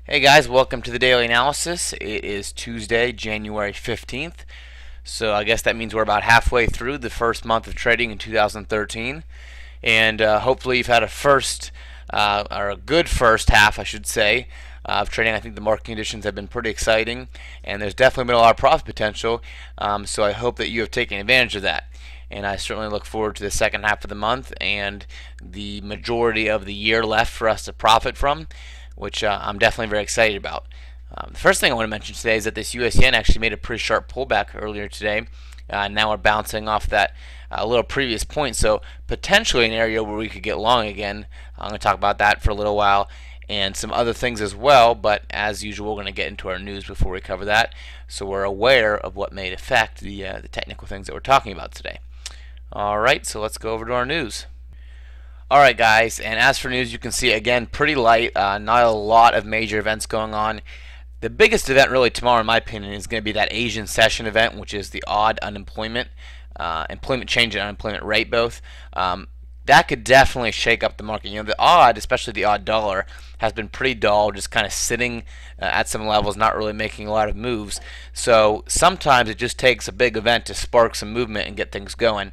Hey guys, welcome to the daily analysis. It is Tuesday, January 15th. So I guess that means we're about halfway through the first month of trading in 2013. And hopefully you've had or a good first half, I should say, of trading. I think the market conditions have been pretty exciting, and there's definitely been a lot of profit potential. So I hope that you have taken advantage of that. And I certainly look forward to the second half of the month and the majority of the year left for us to profit from, which I'm definitely very excited about. The first thing I want to mention today is that this US yen actually made a pretty sharp pullback earlier today. Now we're bouncing off that little previous point, so potentially an area where we could get long again. I'm going to talk about that for a little while and some other things as well, but as usual we're going to get into our news before we cover that, so we're aware of what may affect the technical things that we're talking about today. Alright, so let's go over to our news. Alright guys, and as for news, you can see again pretty light, not a lot of major events going on. The biggest event really tomorrow in my opinion is going to be that Asian session event, which is the odd unemployment, employment change and unemployment rate both. That could definitely shake up the market. You know, the odd, especially the odd dollar, has been pretty dull, just kind of sitting at some levels, not really making a lot of moves. So sometimes it just takes a big event to spark some movement and get things going.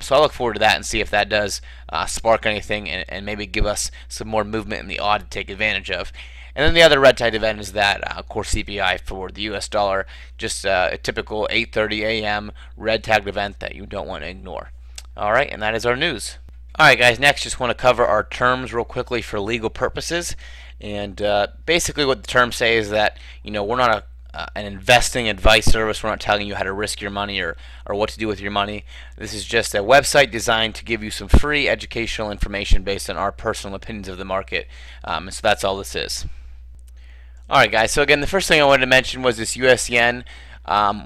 So I look forward to that and see if that does spark anything and maybe give us some more movement in the odd to take advantage of. And then the other red tide event is that core CPI for the US dollar, just a typical 8:30 a.m. red tagged event that you don't want to ignore. Alright, and that is our news. Alright guys, next just want to cover our terms real quickly for legal purposes. And basically what the terms say is that, you know, we're not an investing advice service. We're not telling you how to risk your money or what to do with your money. This is just a website designed to give you some free educational information based on our personal opinions of the market. And so that's all this is. Alright guys, so again, the first thing I wanted to mention was this US yen.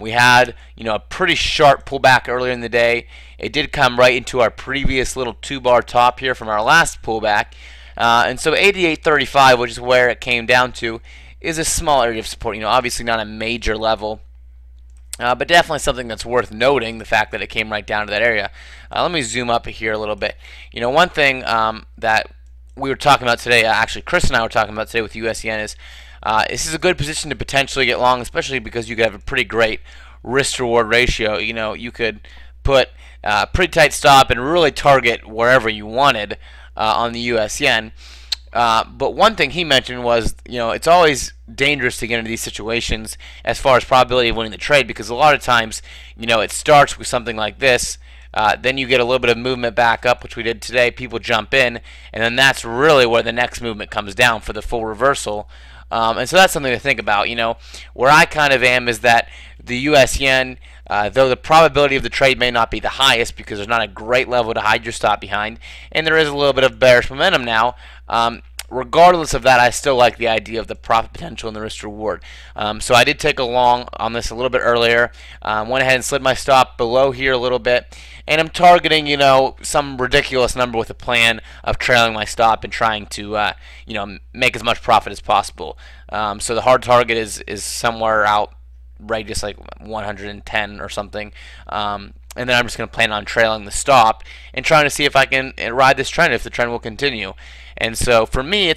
We had, you know, a pretty sharp pullback earlier in the day. It did come right into our previous little 2-bar top here from our last pullback. And so 88.35, which is where it came down to, is a small area of support. You know, obviously not a major level, but definitely something that's worth noting, the fact that it came right down to that area. Let me zoom up here a little bit. You know, one thing that we were talking about today, actually Chris and I were talking about today with US yen is this is a good position to potentially get long, especially because you could have a pretty great risk-reward ratio. You know, you could put a pretty tight stop and really target wherever you wanted on the US yen. But one thing he mentioned was, you know, it's always dangerous to get into these situations as far as probability of winning the trade, because a lot of times, you know, it starts with something like this. Then you get a little bit of movement back up, which we did today. People jump in, and then that's really where the next movement comes down for the full reversal. And so that's something to think about. You know, where I kind of am is that the US yen, though the probability of the trade may not be the highest because there's not a great level to hide your stop behind, and there is a little bit of bearish momentum now, regardless of that, I still like the idea of the profit potential and the risk reward. So I did take a long on this a little bit earlier. Went ahead and slid my stop below here a little bit, and I'm targeting, you know, some ridiculous number with a plan of trailing my stop and trying to, you know, make as much profit as possible. So the hard target is somewhere out right just like 110 or something. And then I'm just going to plan on trailing the stop and trying to see if I can ride this trend, if the trend will continue. And so for me,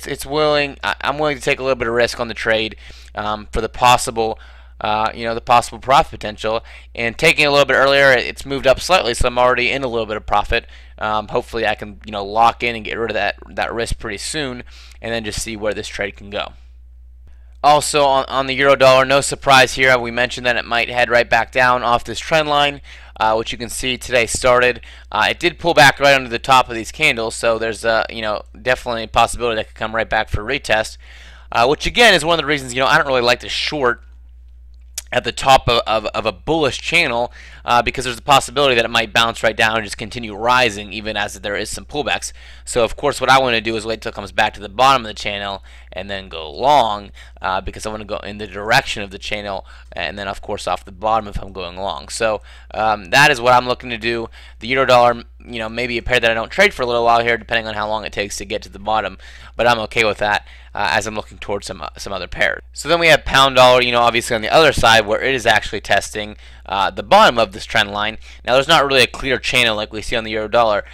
I'm willing to take a little bit of risk on the trade for the possible, you know, the possible profit potential. And taking it a little bit earlier, it's moved up slightly, so I'm already in a little bit of profit. Hopefully, I can, you know, lock in and get rid of that risk pretty soon, and then just see where this trade can go. Also on the euro dollar, no surprise here. We mentioned that it might head right back down off this trend line, which you can see today started. It did pull back right under the top of these candles, so there's you know, definitely a possibility that it could come right back for a retest, which again is one of the reasons, you know, I don't really like to short at the top of a bullish channel, because there's a possibility that it might bounce right down and just continue rising even as there is some pullbacks. So of course what I want to do is wait till it comes back to the bottom of the channel and then go long, because I want to go in the direction of the channel, and then of course off the bottom if I'm going long. So that is what I'm looking to do. The euro dollar, you know, maybe a pair that I don't trade for a little while here, depending on how long it takes to get to the bottom, but I'm okay with that as I'm looking towards some other pairs. So then we have pound dollar, you know, obviously on the other side, where it is actually testing the bottom of this trend line. Now there's not really a clear channel like we see on the euro dollar,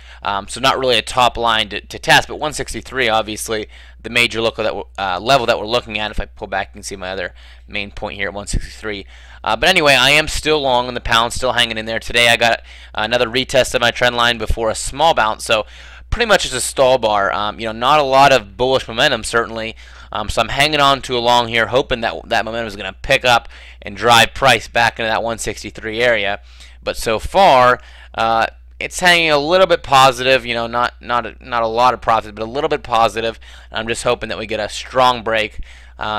so not really a top line to test, but 163 obviously the major level that we're looking at. If I pull back, you can see my other main point here at 163. But anyway, I am still long on the pound, still hanging in there. Today I got another retest of my trend line before a small bounce, so pretty much it's a stall bar. Not a lot of bullish momentum, certainly. So I'm hanging on to a long here, hoping that that momentum is going to pick up and drive price back into that 163 area. But so far, it's hanging a little bit positive. Not a lot of profit, but a little bit positive. I'm just hoping that we get a strong break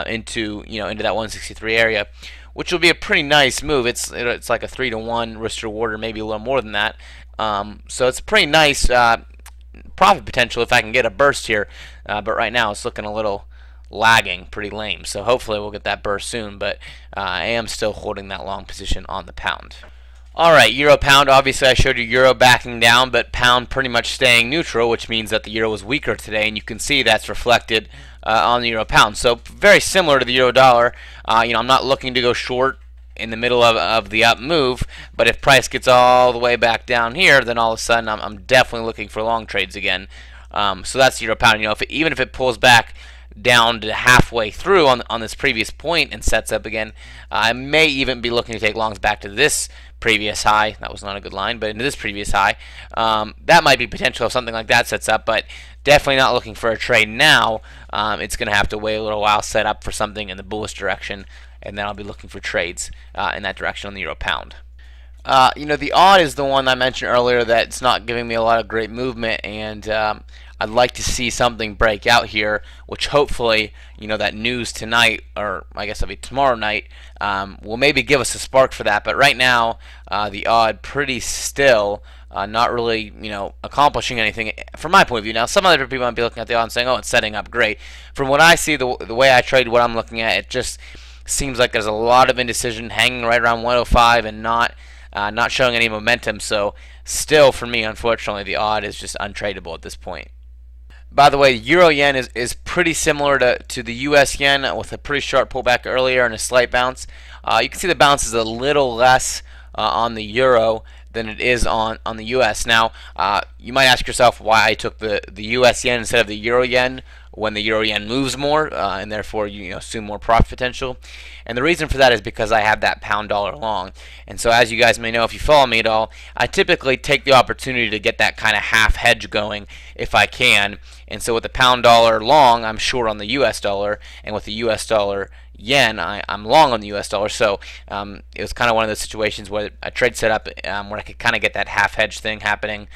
into that 163 area, which will be a pretty nice move. It's like a 3-to-1 risk reward, or maybe a little more than that. So it's a pretty nice profit potential if I can get a burst here. But right now it's looking a little lagging, pretty lame. So hopefully we'll get that burst soon. But I am still holding that long position on the pound. All right, euro pound. Obviously, I showed you euro backing down, but pound pretty much staying neutral, which means that the euro was weaker today, and you can see that's reflected on the euro pound. So very similar to the euro dollar. I'm not looking to go short in the middle of the up move, but if price gets all the way back down here, then all of a sudden I'm definitely looking for long trades again. So that's the euro pound. Even if it pulls back down to halfway through on this previous point and sets up again, I may even be looking to take longs back to this previous high. That was not a good line, but into this previous high. That might be potential if something like that sets up, but definitely not looking for a trade now. It's going to have to wait a little while, set up for something in the bullish direction, and then I'll be looking for trades in that direction on the euro pound. The odd is the one I mentioned earlier that's not giving me a lot of great movement, and I'd like to see something break out here, which hopefully, that news tonight, or I guess it'll be tomorrow night, will maybe give us a spark for that. But right now, the odd pretty still, not really, accomplishing anything from my point of view. Now, some other people might be looking at the odd and saying, oh, it's setting up great. From what I see, the way I trade, what I'm looking at, it just seems like there's a lot of indecision hanging right around 105 and not showing any momentum. So still, for me, unfortunately, the odd is just untradeable at this point. By the way, euro yen is pretty similar to the US yen, with a pretty sharp pullback earlier and a slight bounce. You can see the bounce is a little less on the euro than it is on the US. Now, you might ask yourself why I took the US yen instead of the euro yen when the euro yen moves more, and therefore you assume more profit potential. And the reason for that is because I have that pound dollar long. And so, as you guys may know if you follow me at all, I typically take the opportunity to get that kind of half hedge going if I can. And so with the pound dollar long, I'm short on the US dollar, and with the US dollar yen, I'm long on the US dollar. So it was kind of one of those situations where a trade set up where I could kind of get that half hedge thing happening.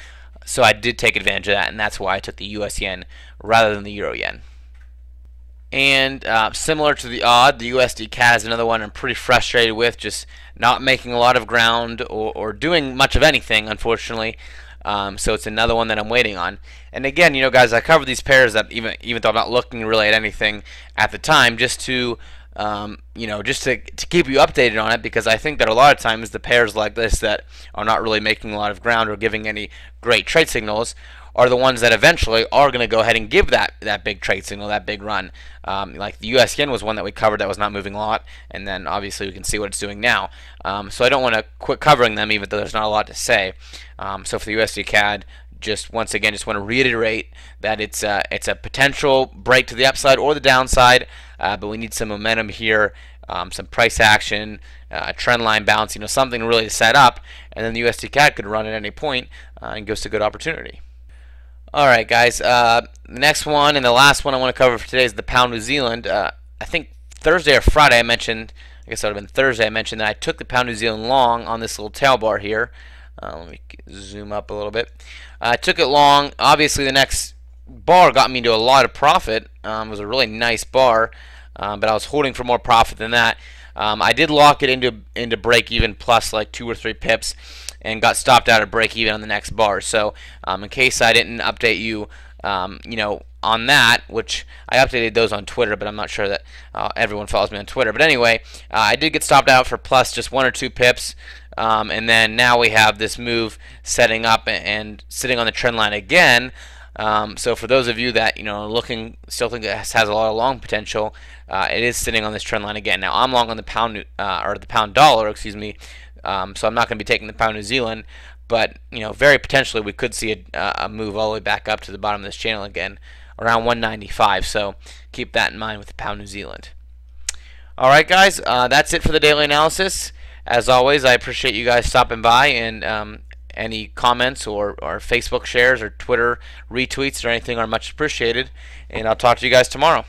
So I did take advantage of that, and that's why I took the US yen rather than the euro yen. And similar to the odd, the USDCAD is another one I'm pretty frustrated with, just not making a lot of ground or doing much of anything, unfortunately. So it's another one that I'm waiting on. And again, guys, I cover these pairs that even though I'm not looking really at anything at the time, just to just to keep you updated on it, because I think that a lot of times the pairs like this that are not really making a lot of ground or giving any great trade signals are the ones that eventually are going to go ahead and give that big trade signal, that big run. Like the US yen was one that we covered that was not moving a lot, and then obviously we can see what it's doing now. So I don't want to quit covering them even though there's not a lot to say. So for the USDCAD, once again, just want to reiterate that it's a potential break to the upside or the downside, but we need some momentum here, some price action, trend line bounce, something really to set up, and then the USDCAD could run at any point and give us a good opportunity. All right, guys. The next one and the last one I want to cover for today is the pound New Zealand. I think Thursday or Friday I mentioned, I guess it would have been Thursday, I mentioned that I took the pound New Zealand long on this little tail bar here. Let me zoom up a little bit. I took it long. Obviously, the next bar got me into a lot of profit. It was a really nice bar, but I was holding for more profit than that. I did lock it into break even plus like 2 or 3 pips, and got stopped out at break even on the next bar. So in case I didn't update you, on that, which I updated those on Twitter, but I'm not sure that everyone follows me on Twitter. But anyway, I did get stopped out for plus just 1 or 2 pips. And then now we have this move setting up and sitting on the trend line again. So for those of you that still think it has a lot of long potential, it is sitting on this trend line again. Now I'm long on the pound or the pound dollar, excuse me. So I'm not going to be taking the pound New Zealand, but very potentially we could see a move all the way back up to the bottom of this channel again. around 195. So keep that in mind with the pound New Zealand. All right, guys, that's it for the daily analysis. As always, I appreciate you guys stopping by, and any comments or Facebook shares or Twitter retweets or anything are much appreciated. And I'll talk to you guys tomorrow.